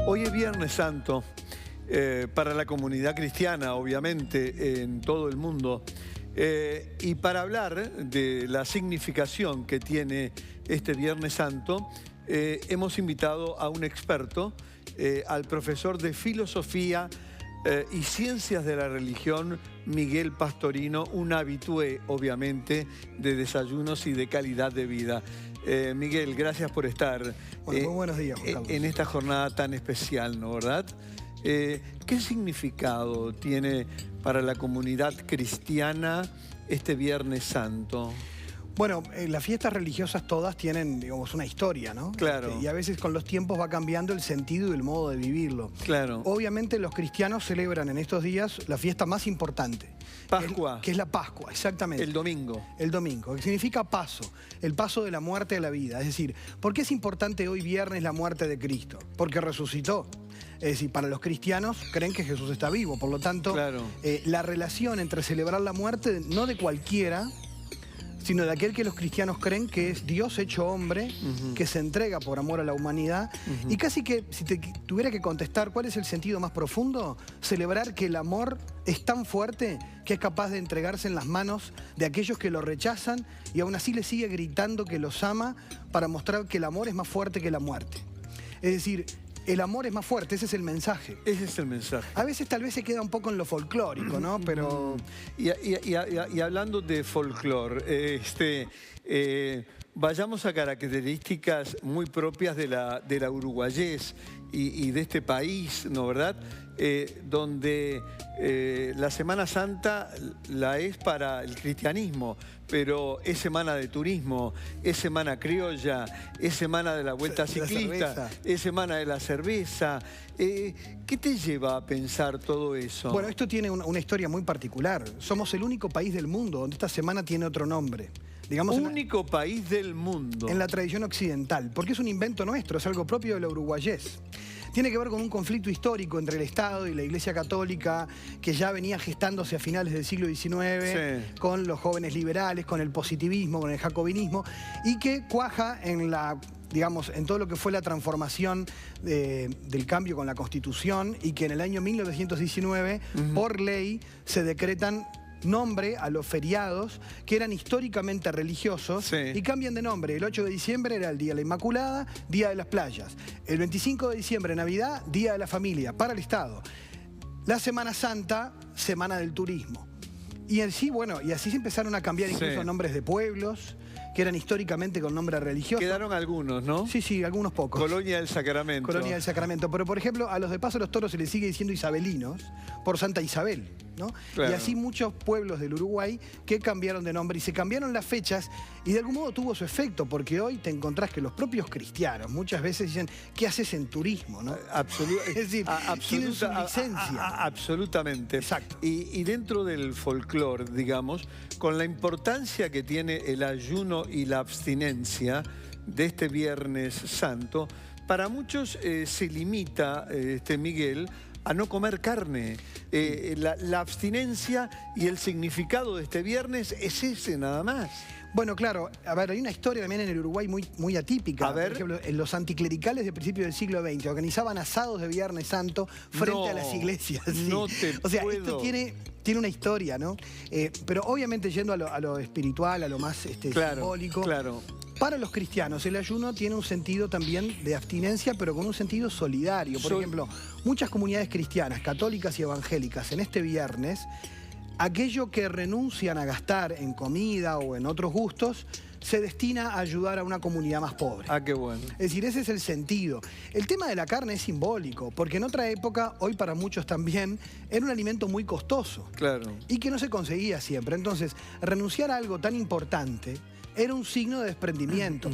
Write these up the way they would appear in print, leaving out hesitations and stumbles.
Hoy es Viernes Santo para la comunidad cristiana, obviamente, en todo el mundo. Y para hablar de la significación que tiene este Viernes Santo, hemos invitado a un experto, al profesor de Filosofía y Ciencias de la Religión, Miguel Pastorino, un habitué, obviamente, de Desayunos y de Calidad de Vida. Miguel, gracias por estar muy buenos días, Juan Carlos, en esta jornada tan especial, ¿no, verdad? ¿Qué significado tiene para la comunidad cristiana este Viernes Santo? Bueno, las fiestas religiosas todas tienen, digamos, una historia, ¿no? Claro. Y a veces con los tiempos va cambiando el sentido y el modo de vivirlo. Claro. Obviamente los cristianos celebran en estos días la fiesta más importante. Pascua. Que es la Pascua, exactamente. El domingo. El domingo, que significa paso, el paso de la muerte a la vida. Es decir, ¿por qué es importante hoy viernes la muerte de Cristo? Porque resucitó. Es decir, para los cristianos creen que Jesús está vivo, por lo tanto, claro, la relación entre celebrar la muerte, no de cualquiera, sino de aquel que los cristianos creen que es Dios hecho hombre, que se entrega por amor a la humanidad, y casi que, si te tuviera que contestar cuál es el sentido más profundo, celebrar que el amor es tan fuerte que es capaz de entregarse en las manos de aquellos que lo rechazan y aún así le sigue gritando que los ama para mostrar que el amor es más fuerte que la muerte. Es decir, el amor es más fuerte, ese es el mensaje. Ese es el mensaje. A veces tal vez se queda un poco en lo folclórico, ¿no? Pero... Y hablando de folclore, vayamos a características muy propias de la uruguayés y de este país, ¿no, verdad? Donde la Semana Santa la es para el cristianismo, pero es semana de turismo, es semana criolla, es semana de la vuelta ciclista, es semana de la cerveza. ¿Qué te lleva a pensar todo eso? Bueno, esto tiene una historia muy particular. Somos el único país del mundo donde esta semana tiene otro nombre. Digamos, único país del mundo. En la tradición occidental, porque es un invento nuestro, es algo propio de la uruguayés. Tiene que ver con un conflicto histórico entre el Estado y la Iglesia Católica que ya venía gestándose a finales del siglo XIX, sí, con los jóvenes liberales, con el positivismo, con el jacobinismo, y que cuaja en en todo lo que fue la transformación del cambio con la Constitución, y que en el año 1919, por ley, se decretan nombre a los feriados que eran históricamente religiosos, sí, y cambian de nombre. El 8 de diciembre era el Día de la Inmaculada, Día de las Playas. El 25 de diciembre, Navidad, Día de la Familia, para el Estado. La Semana Santa, Semana del Turismo. Y así, bueno, y así se empezaron a cambiar incluso, sí, nombres de pueblos que eran históricamente con nombre religioso. Quedaron algunos, ¿no? Sí, sí, algunos pocos. Colonia del Sacramento. Colonia del Sacramento. Pero, por ejemplo, a los de Paso de los Toros se les sigue diciendo isabelinos por Santa Isabel, ¿no? Claro. Y así muchos pueblos del Uruguay que cambiaron de nombre. Y se cambiaron las fechas y de algún modo tuvo su efecto, porque hoy te encontrás que los propios cristianos muchas veces dicen, ¿qué haces en turismo, no? Es decir, tienen su licencia. Absolutamente. Exacto. Y dentro del folclore, digamos, con la importancia que tiene el ayuno y la abstinencia de este Viernes Santo, para muchos se limita, Miguel, a no comer carne. La abstinencia y el significado de este viernes es ese nada más. Bueno, claro, a ver, hay una historia también en el Uruguay muy atípica. A ver. Por ejemplo, en los anticlericales de principios del siglo XX organizaban asados de Viernes Santo frente a las iglesias. Sí. No te O sea, puedo. Esto tiene una historia, ¿no? Pero obviamente yendo a lo espiritual, a lo más claro, simbólico. Claro. Para los cristianos el ayuno tiene un sentido también de abstinencia, pero con un sentido solidario. Por ejemplo, muchas comunidades cristianas, católicas y evangélicas, en este viernes, aquello que renuncian a gastar en comida o en otros gustos, se destina a ayudar a una comunidad más pobre. Ah, qué bueno. Es decir, ese es el sentido. El tema de la carne es simbólico, porque en otra época, hoy para muchos también, era un alimento muy costoso. Claro. Y que no se conseguía siempre. Entonces, renunciar a algo tan importante era un signo de desprendimiento.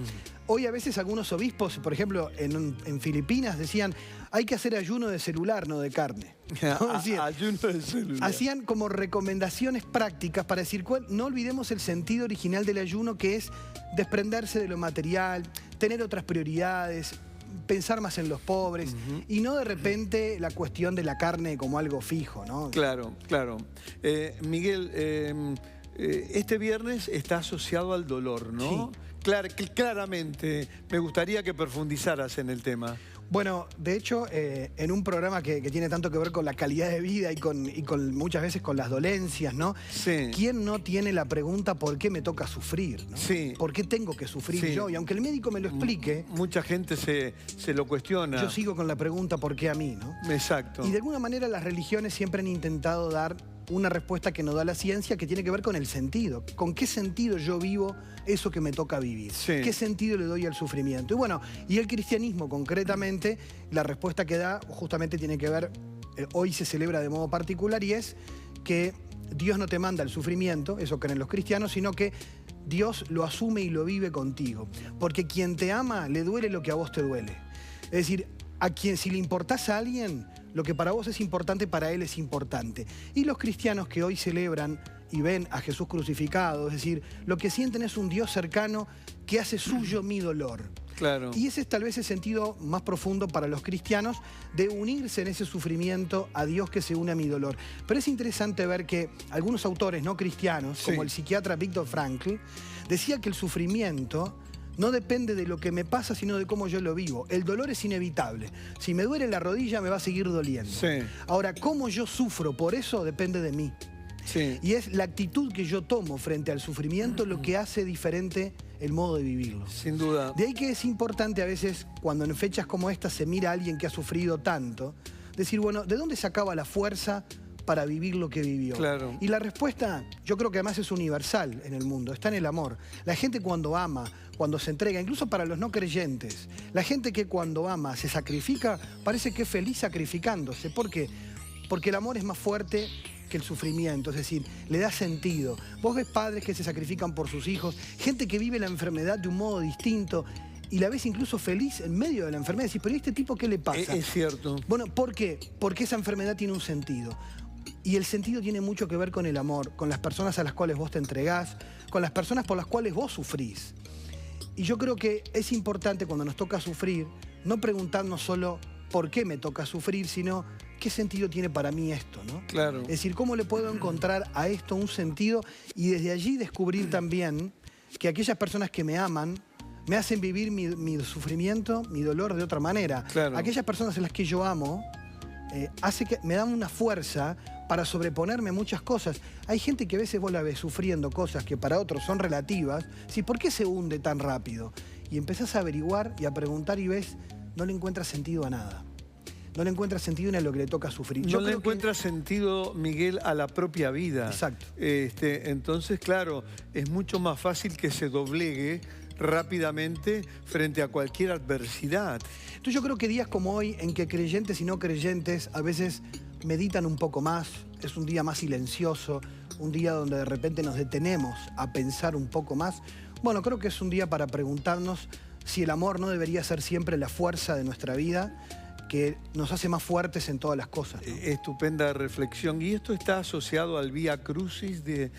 Hoy a veces algunos obispos, por ejemplo, en Filipinas decían, hay que hacer ayuno de celular, no de carne. ¿No? Ayuno de celular. Hacían como recomendaciones prácticas para decir, no olvidemos el sentido original del ayuno, que es desprenderse de lo material, tener otras prioridades, pensar más en los pobres, y no de repente la cuestión de la carne como algo fijo, ¿no? Claro, claro. Miguel, este viernes está asociado al dolor, ¿no? Sí. Claramente, me gustaría que profundizaras en el tema. Bueno, de hecho, en un programa que tiene tanto que ver con la calidad de vida y con muchas veces con las dolencias, ¿no? Sí. ¿Quién no tiene la pregunta por qué me toca sufrir, ¿no? Sí. ¿Por qué tengo que sufrir Sí. yo? Y aunque el médico me lo explique, Mucha gente se lo cuestiona. yo sigo con la pregunta por qué a mí, ¿no? Exacto. Y de alguna manera las religiones siempre han intentado dar una respuesta que nos da la ciencia, que tiene que ver con el sentido. ¿Con qué sentido yo vivo eso que me toca vivir? Sí. ¿Qué sentido le doy al sufrimiento? Y bueno, y el cristianismo concretamente, la respuesta que da justamente tiene que ver, hoy se celebra de modo particular, y es que Dios no te manda el sufrimiento, eso creen los cristianos, sino que Dios lo asume y lo vive contigo. Porque quien te ama, le duele lo que a vos te duele. Es decir, a quien si le importás a alguien, lo que para vos es importante, para él es importante. Y los cristianos que hoy celebran y ven a Jesús crucificado, es decir, lo que sienten es un Dios cercano que hace suyo mi dolor. Claro. Y ese es tal vez el sentido más profundo para los cristianos de unirse en ese sufrimiento a Dios que se une a mi dolor. Pero es interesante ver que algunos autores no cristianos, como el psiquiatra Viktor Frankl, decía que el sufrimiento no depende de lo que me pasa, sino de cómo yo lo vivo. El dolor es inevitable. Si me duele la rodilla, me va a seguir doliendo. Sí. Ahora, cómo yo sufro por eso depende de mí. Sí. Y es la actitud que yo tomo frente al sufrimiento lo que hace diferente el modo de vivirlo. Sin duda. De ahí que es importante a veces, cuando en fechas como esta se mira a alguien que ha sufrido tanto, decir, bueno, ¿de dónde sacaba la fuerza para vivir lo que vivió? Claro. Y la respuesta, yo creo que además es universal en el mundo, está en el amor. La gente cuando ama, cuando se entrega, incluso para los no creyentes, la gente que cuando ama se sacrifica, parece que es feliz sacrificándose. ¿Por qué? Porque el amor es más fuerte que el sufrimiento, es decir, le da sentido. Vos ves padres que se sacrifican por sus hijos, gente que vive la enfermedad de un modo distinto y la ves incluso feliz en medio de la enfermedad. Decís, pero ¿y este tipo qué le pasa? Es cierto. Bueno, ¿por qué? Porque esa enfermedad tiene un sentido. Y el sentido tiene mucho que ver con el amor, con las personas a las cuales vos te entregás, con las personas por las cuales vos sufrís. Y yo creo que es importante cuando nos toca sufrir, no preguntarnos solo por qué me toca sufrir, sino qué sentido tiene para mí esto, ¿no? Claro. Es decir, cómo le puedo encontrar a esto un sentido y desde allí descubrir también que aquellas personas que me aman me hacen vivir mi sufrimiento, mi dolor de otra manera. Claro. Aquellas personas a las que yo amo hace que me dan una fuerza para sobreponerme a muchas cosas. Hay gente que a veces vos la ves sufriendo cosas que para otros son relativas. ¿Sí? ¿Por qué se hunde tan rápido? Y empezás a averiguar y a preguntar y ves, no le encuentras sentido a nada. No le encuentras sentido en lo que le toca sufrir. No le encuentra sentido, Miguel, a la propia vida. Exacto. Entonces, claro, es mucho más fácil que se doblegue rápidamente frente a cualquier adversidad. Entonces yo creo que días como hoy, en que creyentes y no creyentes a veces meditan un poco más, es un día más silencioso, un día donde de repente nos detenemos a pensar un poco más. Bueno, creo que es un día para preguntarnos si el amor no debería ser siempre la fuerza de nuestra vida, que nos hace más fuertes en todas las cosas, ¿no? Estupenda reflexión. Y esto está asociado al Vía Crucis de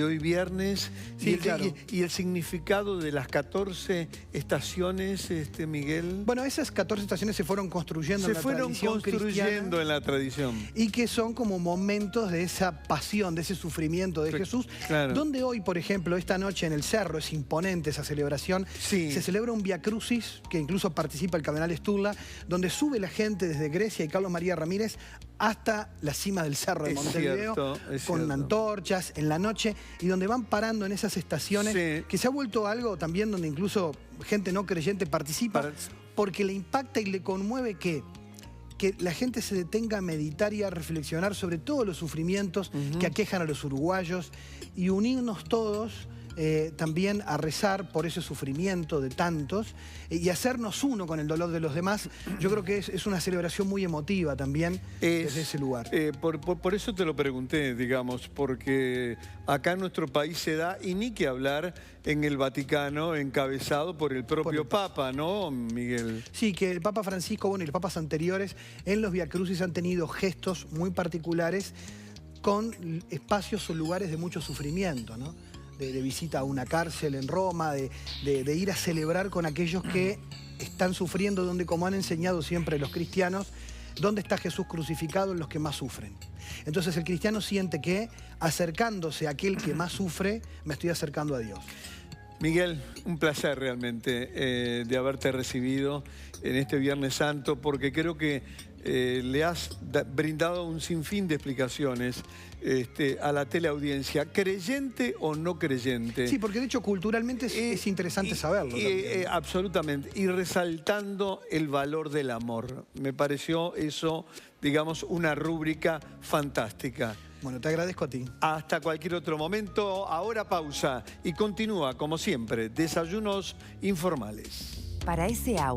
hoy viernes. Sí, claro. Y el significado de las 14 estaciones, Miguel. Bueno, esas 14 estaciones se fueron construyendo en la tradición cristiana, en la tradición. y que son como momentos de esa pasión, de ese sufrimiento de Jesús. Claro. Donde hoy, por ejemplo, esta noche en el Cerro, es imponente esa celebración, Sí. se celebra un Vía Crucis, que incluso participa el cardenal Sturla, donde sube la gente desde Grecia y Carlos María Ramírez hasta la cima del Cerro de Montevideo, con antorchas en la noche, y donde van parando en esas estaciones, que se ha vuelto algo también donde incluso gente no creyente participa, porque le impacta y le conmueve que la gente se detenga a meditar y a reflexionar sobre todos los sufrimientos que aquejan a los uruguayos y unirnos todos también a rezar por ese sufrimiento de tantos y hacernos uno con el dolor de los demás. Yo creo que es una celebración muy emotiva también desde ese lugar. Por eso te lo pregunté, digamos, porque acá en nuestro país se da, y ni que hablar, en el Vaticano, encabezado por el propio Papa, ¿no, Miguel? Sí, que el Papa Francisco, bueno, y los papas anteriores en los Vía Crucis han tenido gestos muy particulares con espacios o lugares de mucho sufrimiento, ¿no? De visita a una cárcel en Roma, de ir a celebrar con aquellos que están sufriendo, donde, como han enseñado siempre los cristianos, ¿dónde está Jesús crucificado? En los que más sufren. Entonces el cristiano siente que, acercándose a aquel que más sufre, me estoy acercando a Dios. Miguel, un placer realmente de haberte recibido en este Viernes Santo, porque creo que le has brindado un sinfín de explicaciones a la teleaudiencia, creyente o no creyente. Sí, porque de hecho culturalmente es interesante saberlo. Absolutamente, y resaltando el valor del amor. Me pareció eso, digamos, una rúbrica fantástica. Bueno, te agradezco a ti. Hasta cualquier otro momento. Ahora pausa y continúa, como siempre, Desayunos Informales. Para ese audio.